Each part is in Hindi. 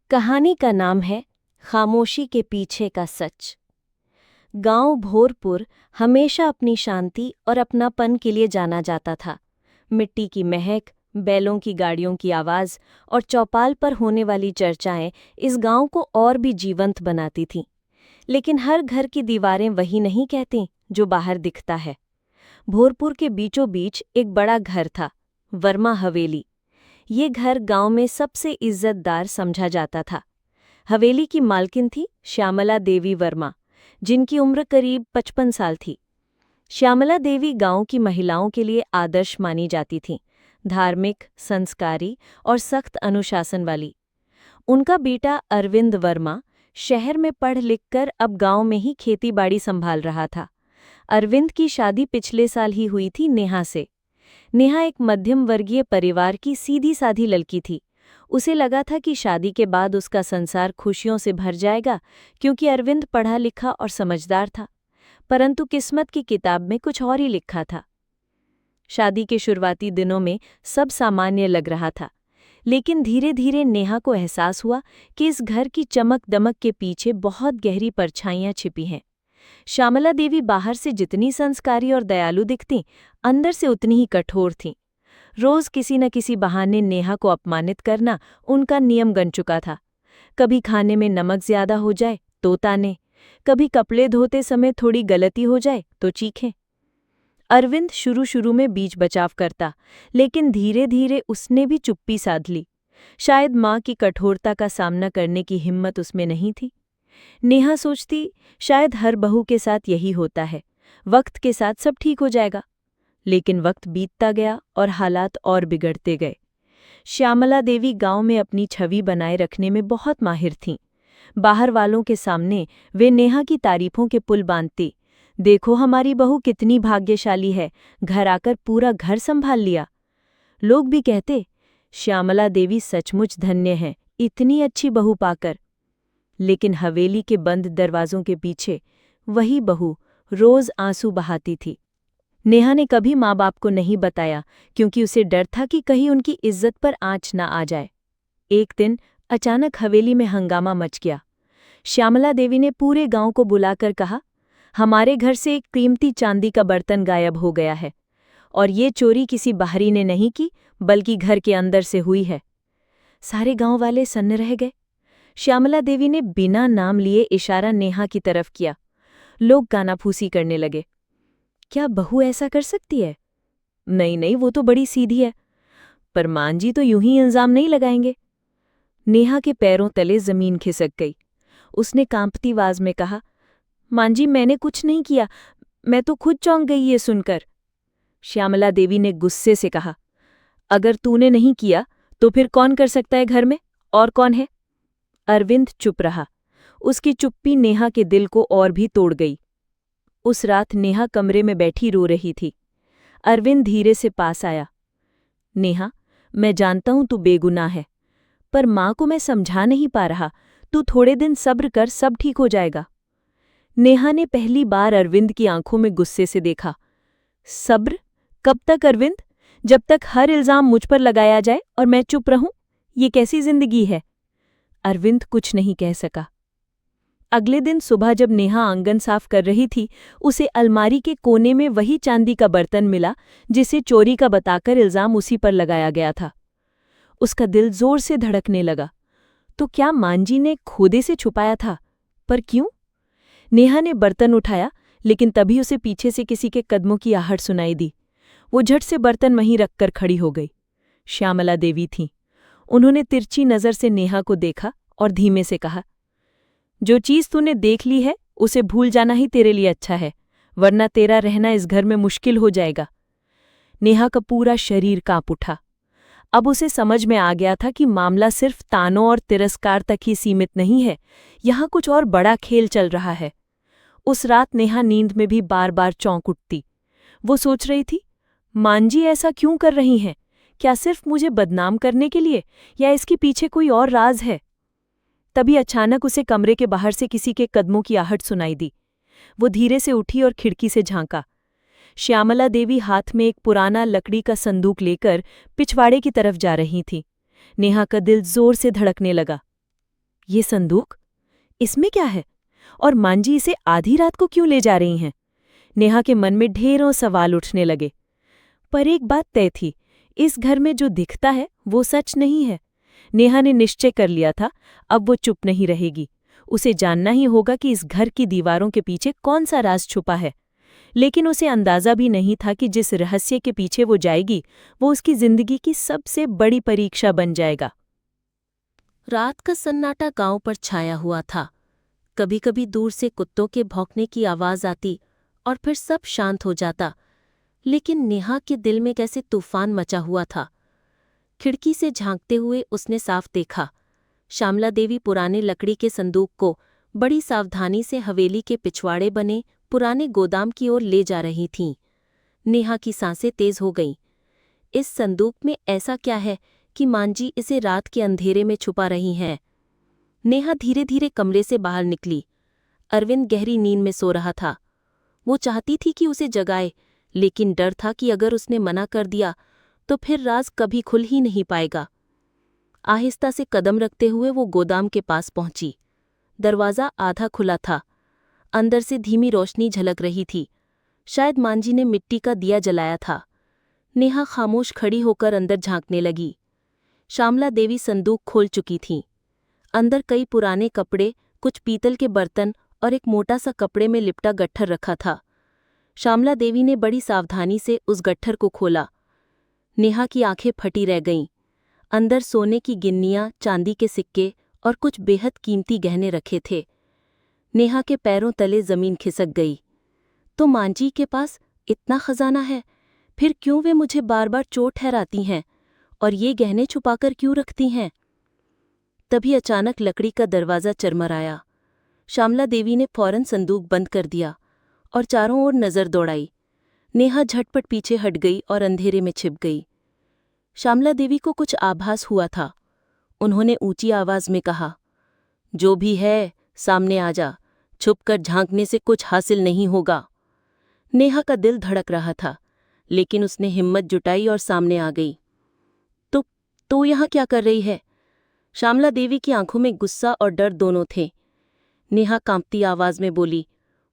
कहानी का नाम है खामोशी के पीछे का सच। गांव भोरपुर हमेशा अपनी शांति और अपनापन के लिए जाना जाता था। मिट्टी की महक, बैलों की गाड़ियों की आवाज़ और चौपाल पर होने वाली चर्चाएं इस गांव को और भी जीवंत बनाती थीं। लेकिन हर घर की दीवारें वही नहीं कहती जो बाहर दिखता है। भोरपुर के बीचों बीच एक बड़ा घर था, वर्मा हवेली। ये घर गांव में सबसे इज्जतदार समझा जाता था। हवेली की मालकिन थी श्यामला देवी वर्मा, जिनकी उम्र करीब 55 साल थी। श्यामला देवी गांव की महिलाओं के लिए आदर्श मानी जाती थीं, धार्मिक, संस्कारी और सख्त अनुशासन वाली। उनका बेटा अरविंद वर्मा शहर में पढ़ लिखकर अब गांव में ही खेती-बाड़ी संभाल रहा था। अरविंद की शादी पिछले साल ही हुई थी नेहा से। नेहा एक मध्यम वर्गीय परिवार की सीधी-साधी लड़की थी। उसे लगा था कि शादी के बाद उसका संसार खुशियों से भर जाएगा, क्योंकि अरविंद पढ़ा लिखा और समझदार था। परंतु किस्मत की किताब में कुछ और ही लिखा था। शादी के शुरुआती दिनों में सब सामान्य लग रहा था, लेकिन धीरे धीरे नेहा को एहसास हुआ कि इस घर की चमक दमक के पीछे बहुत गहरी परछाइयां छिपी हैं। श्यामला देवी बाहर से जितनी संस्कारी और दयालु दिखतीं, अंदर से उतनी ही कठोर थीं। रोज किसी न किसी बहाने नेहा को अपमानित करना उनका नियम बन चुका था। कभी खाने में नमक ज्यादा हो जाए तो ताने, कभी कपड़े धोते समय थोड़ी गलती हो जाए तो चीखें। अरविंद शुरू में बीच बचाव करता, लेकिन धीरे धीरे उसने भी चुप्पी साध ली। शायद माँ की कठोरता का सामना करने की हिम्मत उसमें नहीं थी। नेहा सोचती, शायद हर बहू के साथ यही होता है, वक्त के साथ सब ठीक हो जाएगा। लेकिन वक्त बीतता गया और हालात और बिगड़ते गए। श्यामला देवी गांव में अपनी छवि बनाए रखने में बहुत माहिर थीं। बाहर वालों के सामने वे नेहा की तारीफों के पुल बांधती। देखो हमारी बहू कितनी भाग्यशाली है, घर आकर पूरा घर संभाल लिया। लोग भी कहते, श्यामला देवी सचमुच धन्य है, इतनी अच्छी बहू पाकर। लेकिन हवेली के बंद दरवाजों के पीछे वही बहू रोज आंसू बहाती थी। नेहा ने कभी माँ बाप को नहीं बताया, क्योंकि उसे डर था कि कहीं उनकी इज्जत पर आंच न आ जाए। एक दिन अचानक हवेली में हंगामा मच गया। श्यामला देवी ने पूरे गांव को बुलाकर कहा, हमारे घर से एक कीमती चांदी का बर्तन गायब हो गया है, और ये चोरी किसी बाहरी ने नहीं की, बल्कि घर के अंदर से हुई है। सारे गांव वाले सन्न रह गए। श्यामला देवी ने बिना नाम लिए इशारा नेहा की तरफ किया। लोग गानाफूसी करने लगे। क्या बहू ऐसा कर सकती है? नहीं नहीं, वो तो बड़ी सीधी है। पर मान जी तो यूं ही इल्जाम नहीं लगाएंगे। नेहा के पैरों तले जमीन खिसक गई। उसने कांपती आवाज में कहा, मान जी मैंने कुछ नहीं किया, मैं तो खुद चौंक गई ये सुनकर। श्यामला देवी ने गुस्से से कहा, अगर तूने नहीं किया तो फिर कौन कर सकता है घर में, और कौन है? अरविंद चुप रहा। उसकी चुप्पी नेहा के दिल को और भी तोड़ गई। उस रात नेहा कमरे में बैठी रो रही थी। अरविंद धीरे से पास आया। नेहा, मैं जानता हूं तू बेगुनाह है, पर माँ को मैं समझा नहीं पा रहा। तू थोड़े दिन सब्र कर, सब ठीक हो जाएगा। नेहा ने पहली बार अरविंद की आंखों में गुस्से से देखा। सब्र? कब तक अरविंद? जब तक हर इल्जाम मुझ पर लगाया जाए और मैं चुप रहूं? ये कैसी जिंदगी है? अरविंद कुछ नहीं कह सका। अगले दिन सुबह जब नेहा आंगन साफ कर रही थी, उसे अलमारी के कोने में वही चांदी का बर्तन मिला जिसे चोरी का बताकर इल्जाम उसी पर लगाया गया था। उसका दिल जोर से धड़कने लगा। तो क्या मांजी ने खोदे से छुपाया था? पर क्यों? नेहा ने बर्तन उठाया, लेकिन तभी उसे पीछे से किसी के कदमों की आहट सुनाई दी। वो झट से बर्तन वहीं रखकर खड़ी हो गई। श्यामला देवी थीं। उन्होंने तिरछी नजर से नेहा को देखा और धीमे से कहा, जो चीज तूने देख ली है उसे भूल जाना ही तेरे लिए अच्छा है, वरना तेरा रहना इस घर में मुश्किल हो जाएगा। नेहा का पूरा शरीर कांप उठा। अब उसे समझ में आ गया था कि मामला सिर्फ तानों और तिरस्कार तक ही सीमित नहीं है, यहाँ कुछ और बड़ा खेल चल रहा है। उस रात नेहा नींद में भी बार बार चौंक उठती। वो सोच रही थी, मांजी ऐसा क्यों कर रही हैं? क्या सिर्फ मुझे बदनाम करने के लिए, या इसके पीछे कोई और राज है? तभी अचानक उसे कमरे के बाहर से किसी के कदमों की आहट सुनाई दी। वो धीरे से उठी और खिड़की से झांका। श्यामला देवी हाथ में एक पुराना लकड़ी का संदूक लेकर पिछवाड़े की तरफ जा रही थी। नेहा का दिल जोर से धड़कने लगा। ये संदूक, इसमें क्या है? और मांजी इसे आधी रात को क्यों ले जा रही हैं? नेहा के मन में ढेरों सवाल उठने लगे। पर एक बात तय थी, इस घर में जो दिखता है वो सच नहीं है। नेहा ने निश्चय कर लिया था, अब वो चुप नहीं रहेगी। उसे जानना ही होगा कि इस घर की दीवारों के पीछे कौन सा राज छुपा है। लेकिन उसे अंदाजा भी नहीं था कि जिस रहस्य के पीछे वो जाएगी, वो उसकी जिंदगी की सबसे बड़ी परीक्षा बन जाएगा। रात का सन्नाटा गांव पर छाया हुआ था। कभी कभी दूर से कुत्तों के भौंकने की आवाज आती और फिर सब शांत हो जाता। लेकिन नेहा के दिल में कैसे तूफान मचा हुआ था। खिड़की से झांकते हुए उसने साफ देखा, श्यामला देवी पुराने लकड़ी के संदूक को बड़ी सावधानी से हवेली के पिछवाड़े बने पुराने गोदाम की ओर ले जा रही थीं। नेहा की सांसें तेज हो गईं। इस संदूक में ऐसा क्या है कि मांजी इसे रात के अंधेरे में छुपा रही हैं? नेहा धीरे धीरे कमरे से बाहर निकली। अरविंद गहरी नींद में सो रहा था। वो चाहती थी कि उसे जगाए, लेकिन डर था कि अगर उसने मना कर दिया तो फिर राज कभी खुल ही नहीं पाएगा। आहिस्ता से कदम रखते हुए वो गोदाम के पास पहुंची। दरवाज़ा आधा खुला था। अंदर से धीमी रोशनी झलक रही थी। शायद मांजी ने मिट्टी का दिया जलाया था। नेहा खामोश खड़ी होकर अंदर झांकने लगी। श्यामला देवी संदूक खोल चुकी थीं। अंदर कई पुराने कपड़े, कुछ पीतल के बर्तन और एक मोटा सा कपड़े में लिपटा गट्ठर रखा था। श्यामला देवी ने बड़ी सावधानी से उस गट्ठर को खोला। नेहा की आंखें फटी रह गईं। अंदर सोने की गिन्नियां, चांदी के सिक्के और कुछ बेहद कीमती गहने रखे थे। नेहा के पैरों तले जमीन खिसक गई। तो मांजी के पास इतना खजाना है, फिर क्यों वे मुझे बार बार चोट ठहराती हैं और ये गहने छुपाकर क्यों रखती हैं? तभी अचानक लकड़ी का दरवाज़ा चरमराया। श्यामला देवी ने फौरन संदूक बंद कर दिया और चारों ओर नज़र दौड़ाई। नेहा झटपट पीछे हट गई और अंधेरे में छिप गई। श्यामला देवी को कुछ आभास हुआ था। उन्होंने ऊंची आवाज में कहा, जो भी है सामने आ जा, छुपकर झांकने से कुछ हासिल नहीं होगा। नेहा का दिल धड़क रहा था, लेकिन उसने हिम्मत जुटाई और सामने आ गई। तो यहाँ क्या कर रही है? श्यामला देवी की आंखों में गुस्सा और डर दोनों थे। नेहा कांपती आवाज में बोली,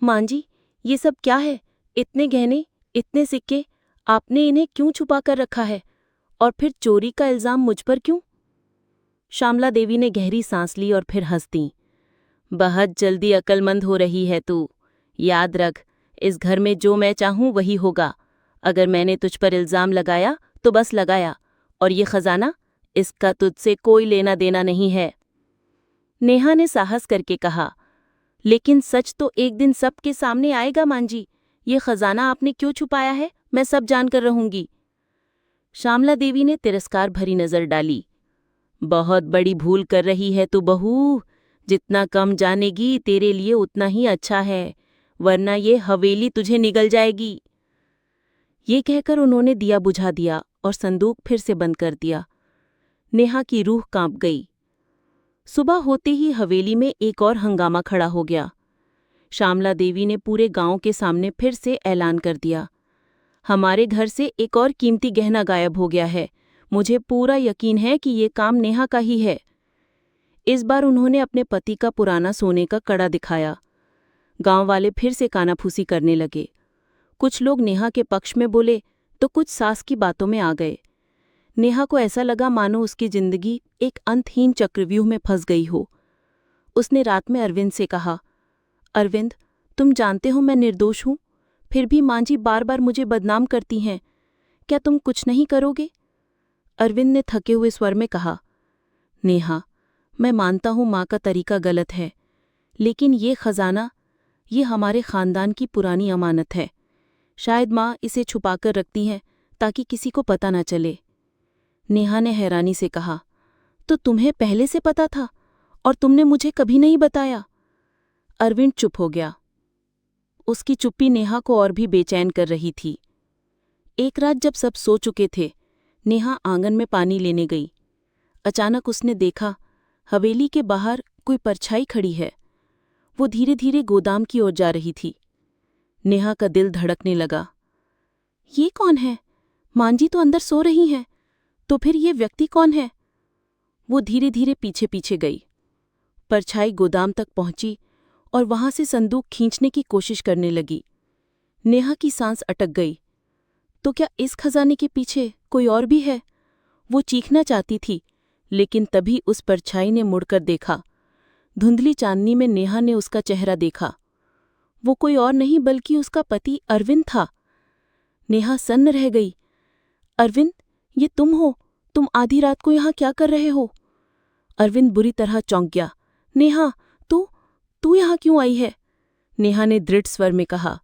मांजी, ये सब क्या है? इतने गहने, इतने सिक्के, आपने इन्हें क्यों छुपा कर रखा है? और फिर चोरी का इल्जाम मुझ पर क्यों? श्यामला देवी ने गहरी सांस ली और फिर हंस दी। बहुत जल्दी अक्लमंद हो रही है तू। याद रख, इस घर में जो मैं चाहूं वही होगा। अगर मैंने तुझ पर इल्जाम लगाया तो बस लगाया, और ये खजाना, इसका तुझसे कोई लेना देना नहीं है। नेहा ने साहस करके कहा, लेकिन सच तो एक दिन सबके सामने आएगा मांजी। ये खजाना आपने क्यों छुपाया है, मैं सब जानकर रहूंगी। श्यामला देवी ने तिरस्कार भरी नजर डाली। बहुत बड़ी भूल कर रही है तू बहू। जितना कम जानेगी तेरे लिए उतना ही अच्छा है, वरना ये हवेली तुझे निगल जाएगी। ये कहकर उन्होंने दिया बुझा दिया और संदूक फिर से बंद कर दिया। नेहा की रूह कांप गई। सुबह होते ही हवेली में एक और हंगामा खड़ा हो गया। श्यामला देवी ने पूरे गांव के सामने फिर से ऐलान कर दिया, हमारे घर से एक और कीमती गहना गायब हो गया है। मुझे पूरा यकीन है कि ये काम नेहा का ही है। इस बार उन्होंने अपने पति का पुराना सोने का कड़ा दिखाया। गांव वाले फिर से कानाफूसी करने लगे। कुछ लोग नेहा के पक्ष में बोले तो कुछ सास की बातों में आ गए। नेहा को ऐसा लगा मानो उसकी जिंदगी एक अंतहीन चक्रव्यूह में फंस गई हो। उसने रात में अरविंद से कहा, अरविंद, तुम जानते हो मैं निर्दोष हूं, फिर भी मांजी बार बार मुझे बदनाम करती हैं। क्या तुम कुछ नहीं करोगे? अरविंद ने थके हुए स्वर में कहा, नेहा, मैं मानता हूं माँ का तरीका गलत है, लेकिन ये खजाना, ये हमारे खानदान की पुरानी अमानत है। शायद माँ इसे छुपाकर रखती हैं ताकि किसी को पता न चले। नेहा ने हैरानी से कहा, तो तुम्हें पहले से पता था और तुमने मुझे कभी नहीं बताया? अरविंद चुप हो गया। उसकी चुप्पी नेहा को और भी बेचैन कर रही थी। एक रात जब सब सो चुके थे, नेहा आंगन में पानी लेने गई। अचानक उसने देखा, हवेली के बाहर कोई परछाई खड़ी है। वो धीरे धीरे गोदाम की ओर जा रही थी। नेहा का दिल धड़कने लगा। ये कौन है? मांजी तो अंदर सो रही हैं, तो फिर ये व्यक्ति कौन है? वो धीरे धीरे पीछे पीछे गई। परछाई गोदाम तक पहुंची और वहां से संदूक खींचने की कोशिश करने लगी। नेहा की सांस अटक गई। तो क्या इस खजाने के पीछे कोई और भी है? वो चीखना चाहती थी, लेकिन तभी उस परछाई ने मुड़कर देखा। धुंधली चांदनी में नेहा ने उसका चेहरा देखा। वो कोई और नहीं बल्कि उसका पति अरविंद था। नेहा सन्न रह गई। अरविंद, ये तुम हो? तुम आधी रात को यहाँ क्या कर रहे हो? अरविंद बुरी तरह चौंक गया। नेहा, तू यहाँ क्यों आई है? नेहा ने दृढ़ स्वर में कहा।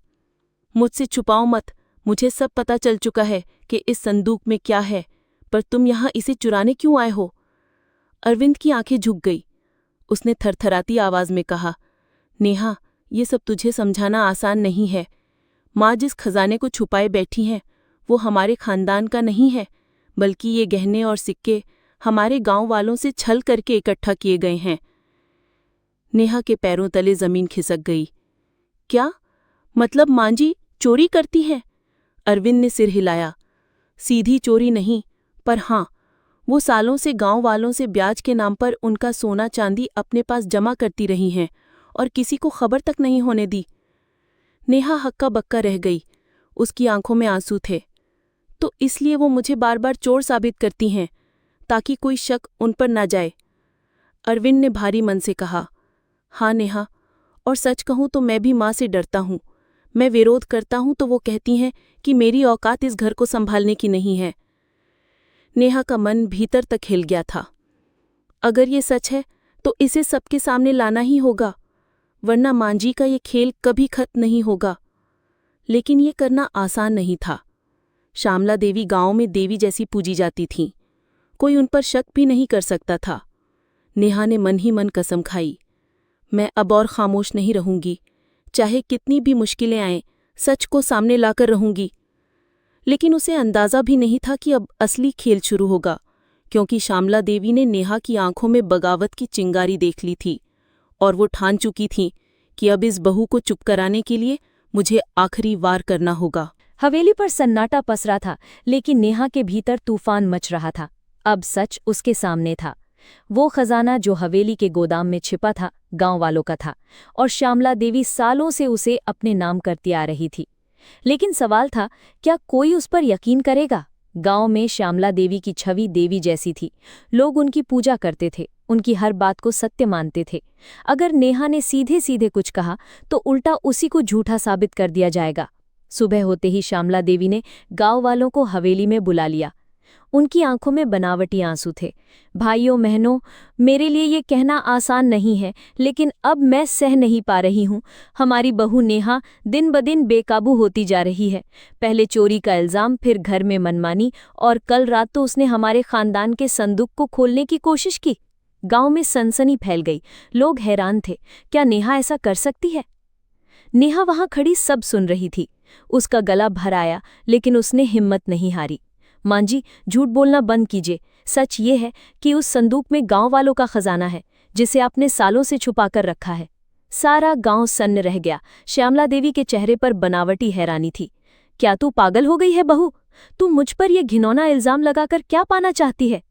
मुझसे छुपाओ मत, मुझे सब पता चल चुका है कि इस संदूक में क्या है, पर तुम यहाँ इसे चुराने क्यों आए हो? अरविंद की आंखें झुक गई। उसने थरथराती आवाज में कहा, नेहा, ये सब तुझे समझाना आसान नहीं है। माँ जिस खजाने को छुपाए बैठी हैं, वो हमारे खानदान का नहीं है, बल्कि ये गहने और सिक्के हमारे गांव वालों से छल करके इकट्ठा किए गए हैं। नेहा के पैरों तले जमीन खिसक गई। क्या मतलब मांजी चोरी करती हैं? अरविंद ने सिर हिलाया। सीधी चोरी नहीं, पर हाँ, वो सालों से गांव वालों से ब्याज के नाम पर उनका सोना चांदी अपने पास जमा करती रही हैं और किसी को खबर तक नहीं होने दी। नेहा हक्का बक्का रह गई। उसकी आंखों में आंसू थे। तो इसलिए वो मुझे बार बार चोर साबित करती हैं, ताकि कोई शक उन पर ना जाए। अरविंद ने भारी मन से कहा। हाँ नेहा, और सच कहूं तो मैं भी माँ से डरता हूं। मैं विरोध करता हूं तो वो कहती हैं कि मेरी औकात इस घर को संभालने की नहीं है। नेहा का मन भीतर तक हिल गया था। अगर ये सच है तो इसे सबके सामने लाना ही होगा, वरना मांझी का ये खेल कभी खत्म नहीं होगा। लेकिन ये करना आसान नहीं था। श्यामला देवी गांव में देवी जैसी पूजी जाती थीं। कोई उन पर शक भी नहीं कर सकता था। नेहा ने मन ही मन कसम खाई, मैं अब और खामोश नहीं रहूंगी, चाहे कितनी भी मुश्किलें आएं, सच को सामने लाकर रहूंगी। लेकिन उसे अंदाजा भी नहीं था कि अब असली खेल शुरू होगा, क्योंकि श्यामला देवी ने नेहा की आंखों में बगावत की चिंगारी देख ली थी और वो ठान चुकी थी कि अब इस बहू को चुप कराने के लिए मुझे आखिरी वार करना होगा। हवेली पर सन्नाटा पसरा था, लेकिन नेहा के भीतर तूफान मच रहा था। अब सच उसके सामने था। वो खजाना जो हवेली के गोदाम में छिपा था, गांव वालों का था, और श्यामला देवी सालों से उसे अपने नाम करती आ रही थी। लेकिन सवाल था, क्या कोई उस पर यकीन करेगा? गांव में श्यामला देवी की छवि देवी जैसी थी। लोग उनकी पूजा करते थे, उनकी हर बात को सत्य मानते थे। अगर नेहा ने सीधे सीधे कुछ कहा तो उल्टा उसी को झूठा साबित कर दिया जाएगा। सुबह होते ही श्यामला देवी ने गांव वालों को हवेली में बुला लिया। उनकी आंखों में बनावटी आंसू थे। भाइयों बहनों, मेरे लिए ये कहना आसान नहीं है, लेकिन अब मैं सह नहीं पा रही हूँ। हमारी बहू नेहा दिन ब दिन बेकाबू होती जा रही है। पहले चोरी का इल्जाम, फिर घर में मनमानी, और कल रात तो उसने हमारे खानदान के संदूक को खोलने की कोशिश की। गांव में सनसनी फैल गई। लोग हैरान थे, क्या नेहा ऐसा कर सकती है? नेहा वहां खड़ी सब सुन रही थी। उसका गला भर आया, लेकिन उसने हिम्मत नहीं हारी। मांजी, झूठ बोलना बंद कीजिए। सच ये है कि उस संदूक में गांव वालों का खजाना है, जिसे आपने सालों से छुपा कर रखा है। सारा गांव सन्न रह गया। श्यामला देवी के चेहरे पर बनावटी हैरानी थी। क्या तू पागल हो गई है बहू? तू मुझ पर यह घिनौना इल्जाम लगाकर क्या पाना चाहती है?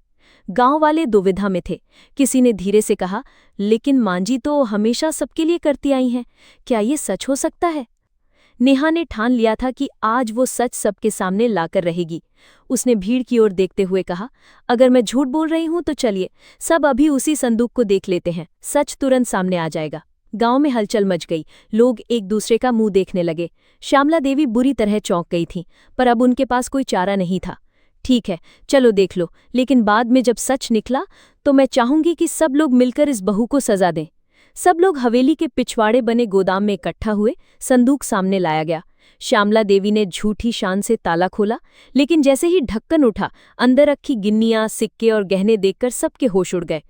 गांव वाले दुविधा में थे। किसी ने धीरे से कहा, लेकिन मांजी तो हमेशा सबके लिए करती आई हैं, क्या ये सच हो सकता है? नेहा ने ठान लिया था कि आज वो सच सबके सामने लाकर रहेगी। उसने भीड़ की ओर देखते हुए कहा, अगर मैं झूठ बोल रही हूं तो चलिए, सब अभी उसी संदूक को देख लेते हैं, सच तुरंत सामने आ जाएगा। गांव में हलचल मच गई। लोग एक दूसरे का मुंह देखने लगे। श्यामला देवी बुरी तरह चौंक गई थी, पर अब उनके पास कोई चारा नहीं था। ठीक है, चलो देख लो, लेकिन बाद में जब सच निकला तो मैं चाहूंगी कि सब लोग मिलकर इस बहू को सजा दें। सब लोग हवेली के पिछवाड़े बने गोदाम में इकट्ठा हुए। संदूक सामने लाया गया। श्यामला देवी ने झूठी शान से ताला खोला, लेकिन जैसे ही ढक्कन उठा, अंदर रखी गिन्नियां, सिक्के और गहने देखकर सबके होश उड़ गए।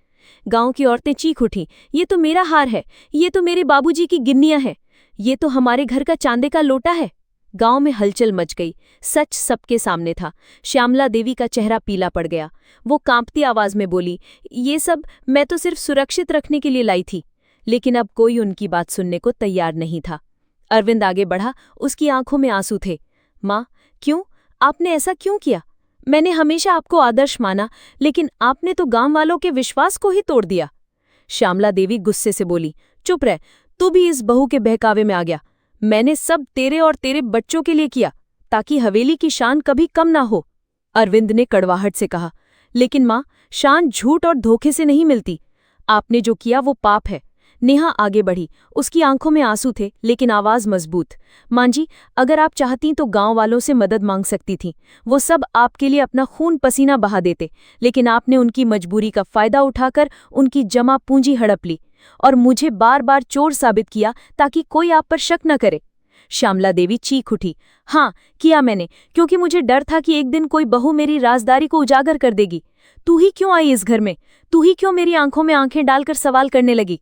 गांव की औरतें चीख उठीं, ये तो मेरा हार है, ये तो मेरे बाबूजी की गिन्नियां हैं, ये तो हमारे घर का चांदी का लोटा है। गांव में हलचल मच गई। सच सबके सामने था। श्यामला देवी का चेहरा पीला पड़ गया। वो कांपती आवाज में बोली, ये सब मैं तो सिर्फ सुरक्षित रखने के लिए लाई थी। लेकिन अब कोई उनकी बात सुनने को तैयार नहीं था। अरविंद आगे बढ़ा, उसकी आंखों में आंसू थे। माँ, क्यों? आपने ऐसा क्यों किया? मैंने हमेशा आपको आदर्श माना, लेकिन आपने तो गांव वालों के विश्वास को ही तोड़ दिया। श्यामला देवी गुस्से से बोली, चुप रह, तू भी इस बहू के बहकावे में आ गया। मैंने सब तेरे और तेरे बच्चों के लिए किया, ताकि हवेली की शान कभी कम ना हो। अरविंद ने कड़वाहट से कहा, लेकिन माँ, शान झूठ और धोखे से नहीं मिलती। आपने जो किया वो पाप है। नेहा आगे बढ़ी, उसकी आंखों में आंसू थे लेकिन आवाज मजबूत। मां जी, अगर आप चाहती तो गांव वालों से मदद मांग सकती थीं। वो सब आपके लिए अपना खून पसीना बहा देते, लेकिन आपने उनकी मजबूरी का फायदा उठाकर उनकी जमा पूंजी हड़प ली और मुझे बार बार चोर साबित किया ताकि कोई आप पर शक न करे। श्यामला देवी चीख उठी, हाँ किया मैंने, क्योंकि मुझे डर था कि एक दिन कोई बहू मेरी राजदारी को उजागर कर देगी। तू ही क्यों आई इस घर में? तू ही क्यों मेरी आंखों में आंखें डालकर सवाल करने लगी?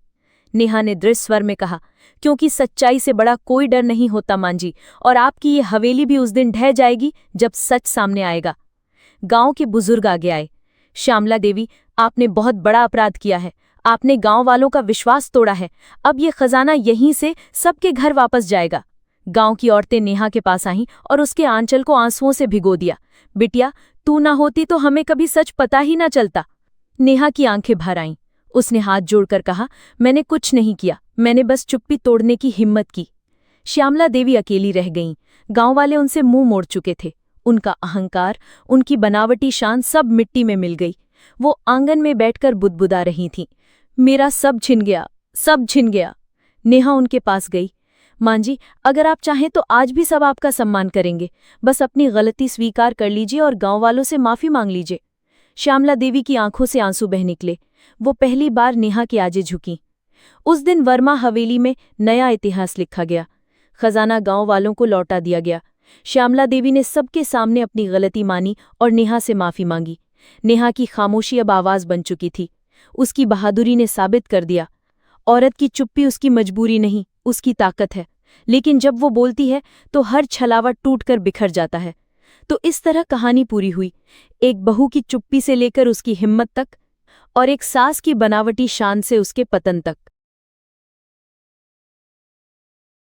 नेहा ने दृढ़ स्वर में कहा, क्योंकि सच्चाई से बड़ा कोई डर नहीं होता मां जी, और आपकी ये हवेली भी उस दिन ढह जाएगी जब सच सामने आएगा। गांव के बुजुर्ग आगे आए। श्यामला देवी, आपने बहुत बड़ा अपराध किया है। आपने गांव वालों का विश्वास तोड़ा है। अब ये खजाना यहीं से सबके घर वापस जाएगा। गांव की औरतें नेहा के पास आईं और उसके आंचल को आंसुओं से भिगो दिया। बिटिया, तू ना होती तो हमें कभी सच पता ही ना चलता। नेहा की आंखें भर आईं। उसने हाथ जोड़कर कहा, मैंने कुछ नहीं किया, मैंने बस चुप्पी तोड़ने की हिम्मत की। श्यामला देवी अकेली रह गईं। गांव वाले उनसे मुंह मोड़ चुके थे। उनका अहंकार, उनकी बनावटी शान सब मिट्टी में मिल गई। वो आंगन में बैठकर बुदबुदा रही थीं, मेरा सब छिन गया, सब छिन गया। नेहा उनके पास गई। मां जी, अगर आप चाहें तो आज भी सब आपका सम्मान करेंगे। बस अपनी गलती स्वीकार कर लीजिए और गांव वालों से माफी मांग लीजिए। श्यामला देवी की आंखों से आंसू बह निकले। वो पहली बार नेहा के आगे झुकीं। उस दिन वर्मा हवेली में नया इतिहास लिखा गया। खजाना गांव वालों को लौटा दिया गया। श्यामला देवी ने सबके सामने अपनी गलती मानी और नेहा से माफी मांगी। नेहा की खामोशी अब आवाज बन चुकी थी। उसकी बहादुरी ने साबित कर दिया, औरत की चुप्पी उसकी मजबूरी नहीं, उसकी ताकत है। लेकिन जब वो बोलती है तो हर छलावा टूटकर बिखर जाता है। तो इस तरह कहानी पूरी हुई, एक बहू की चुप्पी से लेकर उसकी हिम्मत तक, और एक सास की बनावटी शान से उसके पतन तक।